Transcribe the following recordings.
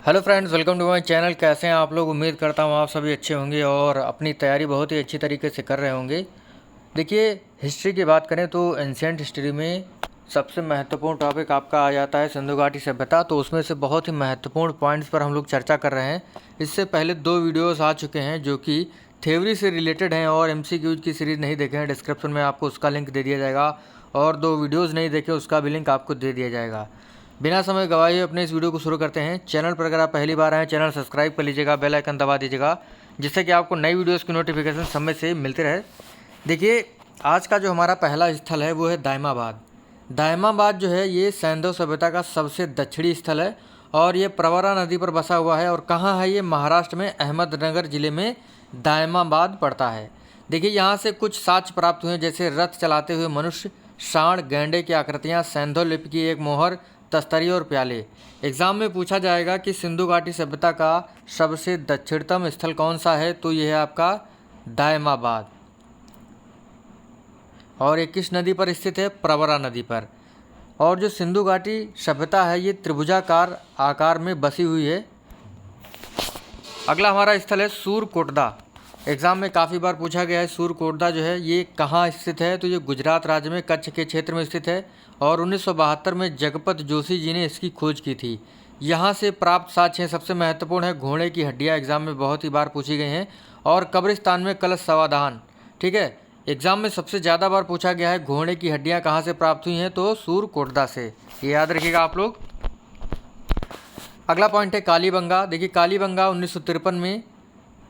Hello friends, welcome to my channel. कैसे हैं आप लोग? उम्मीद करता हूँ आप सभी अच्छे होंगे और अपनी तैयारी बहुत ही अच्छी तरीके से कर रहे होंगे। देखिए, हिस्ट्री की बात करें तो एंशिएंट हिस्ट्री में सबसे महत्वपूर्ण टॉपिक आपका आ जाता है सिंधु घाटी सभ्यता। तो उसमें से बहुत ही महत्वपूर्ण पॉइंट्स पर हम लोग चर्चा कर रहे हैं। इससे पहले 2 वीडियोस आ चुके हैं जो कि थ्योरी से रिलेटेड हैं, और MCQs की सीरीज़ नहीं देखे हैं, डिस्क्रिप्शन में आपको उसका लिंक दे दिया जाएगा। और 2 वीडियोज़ नहीं देखे उसका भी लिंक आपको दे दिया जाएगा। बिना समय गवाए अपने इस वीडियो को शुरू करते हैं। चैनल पर अगर आप पहली बार आए, चैनल सब्सक्राइब कर लीजिएगा, बेल आइकन दबा दीजिएगा, जिससे कि आपको नई वीडियोस की नोटिफिकेशन समय से मिलते रहे। देखिए, आज का जो हमारा पहला स्थल है वो है दायमाबाद। दायमाबाद जो है ये सैंधव सभ्यता का सबसे दक्षिणी स्थल है और ये प्रवरा नदी पर बसा हुआ है। और कहाँ है ये? महाराष्ट्र में अहमदनगर जिले में दायमाबाद पड़ता है। देखिए, यहाँ से कुछ साक्ष्य प्राप्त हुए, जैसे रथ चलाते हुए मनुष्य, सांड, गैंडे की आकृतियाँ, सैंधव लिपि की एक मोहर, तस्तरी और प्याले। एग्जाम में पूछा जाएगा कि सिंधु घाटी सभ्यता का सबसे दक्षिणतम स्थल कौन सा है, तो यह है आपका दायमाबाद। और ये किस नदी पर स्थित है? प्रवरा नदी पर। और जो सिंधु घाटी सभ्यता है ये त्रिभुजाकार आकार में बसी हुई है। अगला हमारा स्थल है सूरकोटदा। एग्जाम में काफ़ी बार पूछा गया है। सूरकोटदा जो है ये कहाँ स्थित है, तो ये गुजरात राज्य में कच्छ के क्षेत्र में स्थित है। और 1972 में जगपत जोशी जी ने इसकी खोज की थी। यहाँ से प्राप्त साक्ष्य सबसे महत्वपूर्ण है घोड़े की हड्डियाँ, एग्जाम में बहुत ही बार पूछी गई हैं। और कब्रिस्तान में कलश समाधान। ठीक है, एग्जाम में सबसे ज़्यादा बार पूछा गया है घोड़े की हड्डियाँ कहाँ से प्राप्त हुई हैं, तो सूरकोटदा से। ये याद रखिएगा आप लोग। अगला पॉइंट है कालीबंगा। देखिए, कालीबंगा 1953 में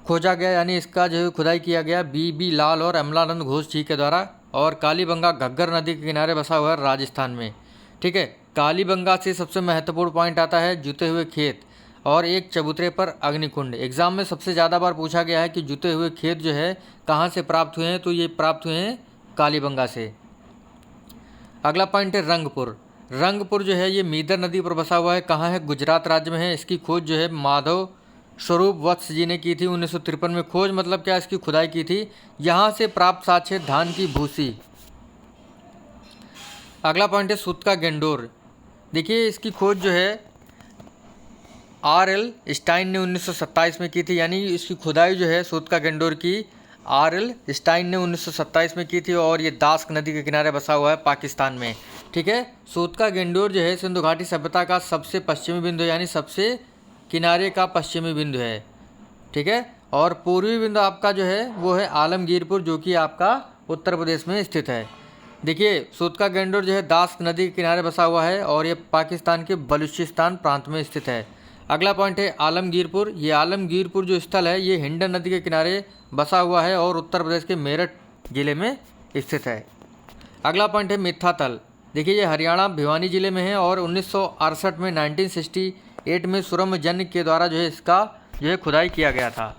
खोजा गया, यानी इसका जो है खुदाई किया गया बी लाल और अमलानंद घोष जी के द्वारा। और कालीबंगा घग्गर नदी के किनारे बसा हुआ है राजस्थान में। ठीक है, कालीबंगा से सबसे महत्वपूर्ण पॉइंट आता है जुते हुए खेत और एक चबूतरे पर अग्निकुंड। एग्जाम में सबसे ज़्यादा बार पूछा गया है कि जुते हुए खेत जो है कहाँ से प्राप्त हुए हैं, तो ये प्राप्त हुए हैं कालीबंगा से। अगला पॉइंट है रंगपुर। रंगपुर जो है ये मीदर नदी पर बसा हुआ है। कहाँ है? गुजरात राज्य में है। इसकी खोज जो है माधव स्वरूप वत्स जी ने की थी 1953 में। खोज मतलब क्या? इसकी खुदाई की थी। यहाँ से प्राप्त साक्ष्य धान की भूसी। अगला पॉइंट है सूत का गेंडोर। देखिए, इसकी खोज जो है RL स्टाइन ने 1927 में की थी, यानी इसकी खुदाई जो है सूत का गेंडोर की RL स्टाइन ने 1927 में की थी। और ये दास्क नदी के किनारे बसा हुआ है पाकिस्तान में। ठीक है, सूत का गेंडोर जो है सिंधु घाटी सभ्यता का सबसे पश्चिमी बिंदु, यानी सबसे किनारे का पश्चिमी बिंदु है। ठीक है, और पूर्वी बिंदु आपका जो है वो है आलमगीरपुर, जो कि आपका उत्तर प्रदेश में स्थित है। देखिए, सूत का गेंडोर जो है दास्क नदी के किनारे बसा हुआ है और ये पाकिस्तान के बलूचिस्तान प्रांत में स्थित है। अगला पॉइंट है आलमगीरपुर। ये आलमगीरपुर जो स्थल है ये हिंडन नदी के किनारे बसा हुआ है और उत्तर प्रदेश के मेरठ जिले में स्थित है। अगला पॉइंट है मिथ्यातल। देखिए, ये हरियाणा भिवानी जिले में है और 1968 में 1968 में सुरमजन के द्वारा जो है इसका जो है खुदाई किया गया था।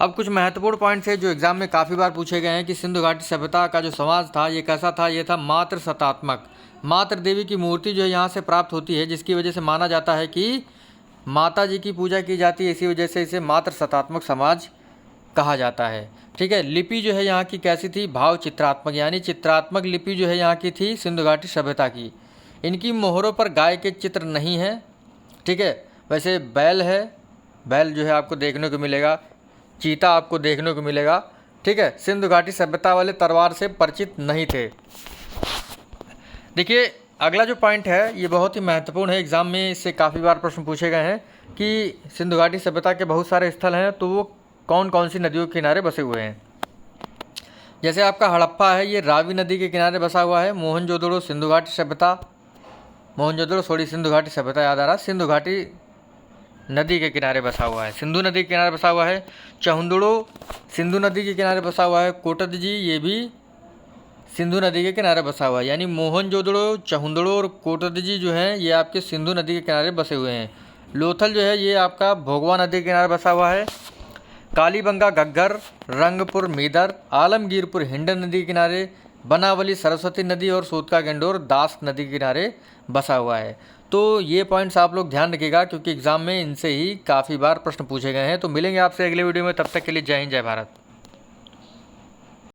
अब कुछ महत्वपूर्ण पॉइंट्स है जो एग्जाम में काफ़ी बार पूछे गए हैं कि सिंधु घाटी सभ्यता का जो समाज था ये कैसा था। ये था मातृ सत्तात्मक। मातृ देवी की मूर्ति जो है यहाँ से प्राप्त होती है, जिसकी वजह से माना जाता है कि माता जी की पूजा की जाती है। इसी वजह से इसे मातृ सत्तात्मक समाज कहा जाता है। ठीक है, लिपि जो है यहाँ की कैसी थी? भाव चित्रात्मक, यानी चित्रात्मक लिपि जो है यहाँ की थी सिंधु घाटी सभ्यता की। इनकी मोहरों पर गाय के चित्र नहीं है। ठीक है, वैसे बैल है, बैल जो है आपको देखने को मिलेगा, चीता आपको देखने को मिलेगा। ठीक है, सिंधु घाटी सभ्यता वाले तलवार से परिचित नहीं थे। देखिए, अगला जो पॉइंट है ये बहुत ही महत्वपूर्ण है। एग्जाम में इससे काफ़ी बार प्रश्न पूछे गए हैं कि सिंधु घाटी सभ्यता के बहुत सारे स्थल हैं, तो वो कौन कौन सी नदियों के किनारे बसे हुए हैं। जैसे आपका हड़प्पा है, ये रावी नदी के किनारे बसा हुआ है। मोहनजोदड़ो सिंधु घाटी सभ्यता, मोहनजोदड़ो सॉरी सिंधु घाटी सभ्यता याद आ रहा, सिंधु घाटी नदी के किनारे बसा हुआ है, सिंधु नदी के किनारे बसा हुआ है। चहुंदड़ो सिंधु नदी के किनारे बसा हुआ है। कोटद जी ये भी सिंधु नदी के किनारे बसा हुआ है, यानी मोहनजोदड़ो, चहुंदड़ो और कोटद जी जो हैं ये आपके सिंधु नदी के किनारे बसे हुए हैं। लोथल जो है ये आपका भोगवा नदी के किनारे बसा हुआ है। कालीबंगा घग्गर, रंगपुर मीदर, आलमगीरपुर हिंडन नदी के किनारे, बनावली सरस्वती नदी और सूत का गेंडोर दास्क नदी के किनारे बसा हुआ है। तो ये पॉइंट्स आप लोग ध्यान रखिएगा, क्योंकि एग्जाम में इनसे ही काफ़ी बार प्रश्न पूछे गए हैं। तो मिलेंगे आपसे अगले वीडियो में, तब तक के लिए जय हिंद, जय भारत।